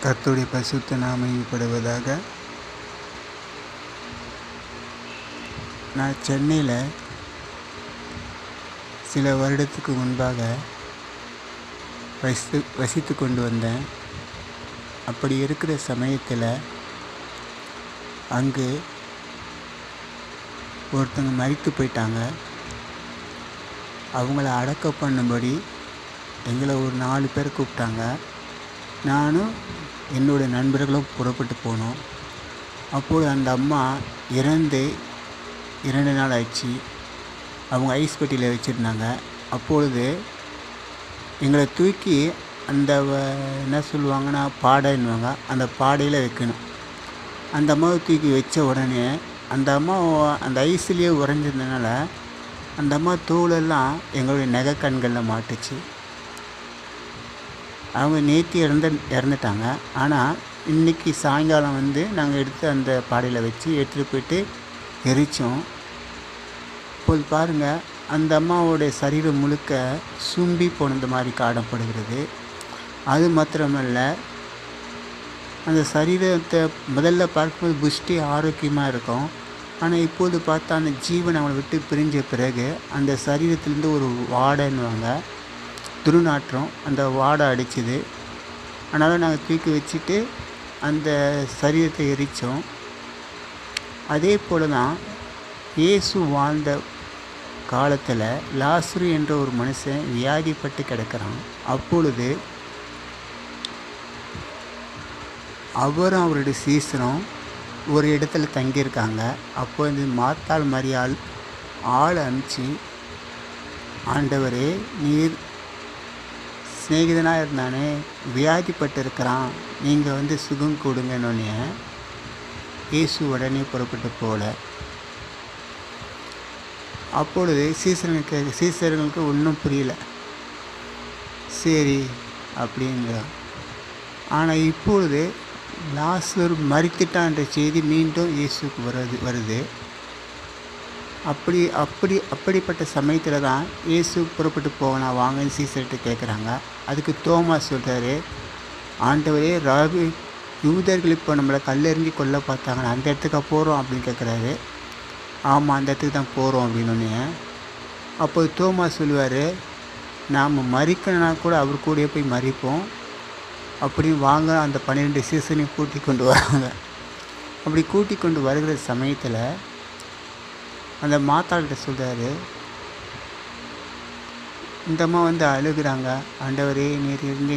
கர்த்தருடைய பரிசுத்த நாமம் மகிமைப்படுவதாக. நான் சென்னையில் சில வருடத்துக்கு முன்பாக வசித்து கொண்டு வந்தேன். அப்படி இருக்கிற சமயத்தில் அங்கு ஒருத்தங்க மரித்து போயிட்டாங்க. அவங்கள அடக்கம் பண்ணும்படி எங்களை ஒரு 4 பேர் கூப்பிட்டாங்க. நானும் என்னுடைய நண்பர்களும் புறப்பட்டு போனோம். அப்போது அந்த அம்மா இறந்து 2 நாள் ஆயிடுச்சு. அவங்க ஐஸ் பெட்டியில் வச்சுருந்தாங்க. அப்பொழுது எங்களை தூக்கி அந்த என்ன சொல்லுவாங்கன்னா பாடைன்னுவாங்க, அந்த பாடையில் வைக்கணும். அந்த அம்மாவை தூக்கி வச்ச உடனே அந்த அம்மா அந்த ஐஸ்லேயே உறைஞ்சிருந்தனால அந்த அம்மா தோலெல்லாம் எங்களுடைய நகை கண்களில் மாட்டுச்சு. அவங்க நேற்று இறந்துட்டாங்க. ஆனால் இன்றைக்கி சாயங்காலம் நாங்கள் எடுத்து அந்த பாடையில் வச்சு எடுத்துகிட்டு போயிட்டு எரித்தோம். இப்போது பாருங்கள், அந்த அம்மாவோடைய சரீரம் முழுக்க சும்பி போனது மாதிரி காணப்படுகிறது. அது மாத்திரமல்ல, அந்த சரீரத்தை முதல்ல பார்க்கும்போது புஷ்டி ஆரோக்கியமாக இருக்கும். ஆனால் இப்போது பார்த்தா அந்த ஜீவன் அவங்களை விட்டு பிரிஞ்ச பிறகு அந்த சரீரத்திலேருந்து ஒரு வாடைன்னுவாங்க, துர்நாற்றம், அந்த வாடை அடிச்சுது. அதனால் நாங்கள் தூக்கி வச்சுட்டு அந்த சரீரத்தை எரித்தோம். அதே போல் தான் இயேசு வாழ்ந்த காலத்தில் லாசரு என்ற ஒரு மனுஷன் வியாதிப்பட்டு கிடக்கிறான். அப்பொழுது அவரும் அவருடைய சீசரும் ஒரு இடத்துல தங்கியிருக்காங்க. அப்போ இந்த மார்த்தாள் மரியாள் ஆள் அனுப்பிச்சு, ஆண்டவரே, நீர் சிநேகிதனாக இருந்தானே, வியாதிப்பட்டு இருக்கிறான், நீங்கள் சுகம் கொடுங்கன்னு இயேசு உடனே புறப்பட்டு போல. அப்பொழுது சீசர்களுக்கு ஒன்றும் புரியல. சரி அப்படிங்க. ஆனால் இப்பொழுது லாசரு மரித்துட்டான்ற செய்தி மீண்டும் இயேசுக்கு வருது. அப்படிப்பட்ட சமயத்தில் தான் இயேசு புறப்பட்டு போகலாம் வாங்கன்னு சீசர்கிட்ட கேட்குறாங்க. அதுக்கு தோமா சொல்கிறாரு, ஆண்டவரே, ராபி, யூதர்கள் இப்போ நம்மளை கல்லெறிஞ்சி கொல்ல பார்த்தாங்க, அந்த இடத்துக்கு போகிறோம் அப்படின்னு கேட்குறாரு. ஆமாம், அந்த இடத்துக்கு தான் போகிறோம் அப்படின்னு. அப்போது தோமா சொல்லுவார், நாம் மறிக்கணுன்னா கூட அவர் கூடயே போய் மறிப்போம் அப்படின்னு வாங்க. அந்த 12 சீசனையும் கூட்டி கொண்டு வராங்க. அப்படி கூட்டி கொண்டு வருகிற சமயத்தில் அந்த மாத்தாள்கிட்ட சொல்கிறாரு, இந்த அம்மா அழுகுறாங்க, ஆண்டவரே, நீர் இருந்து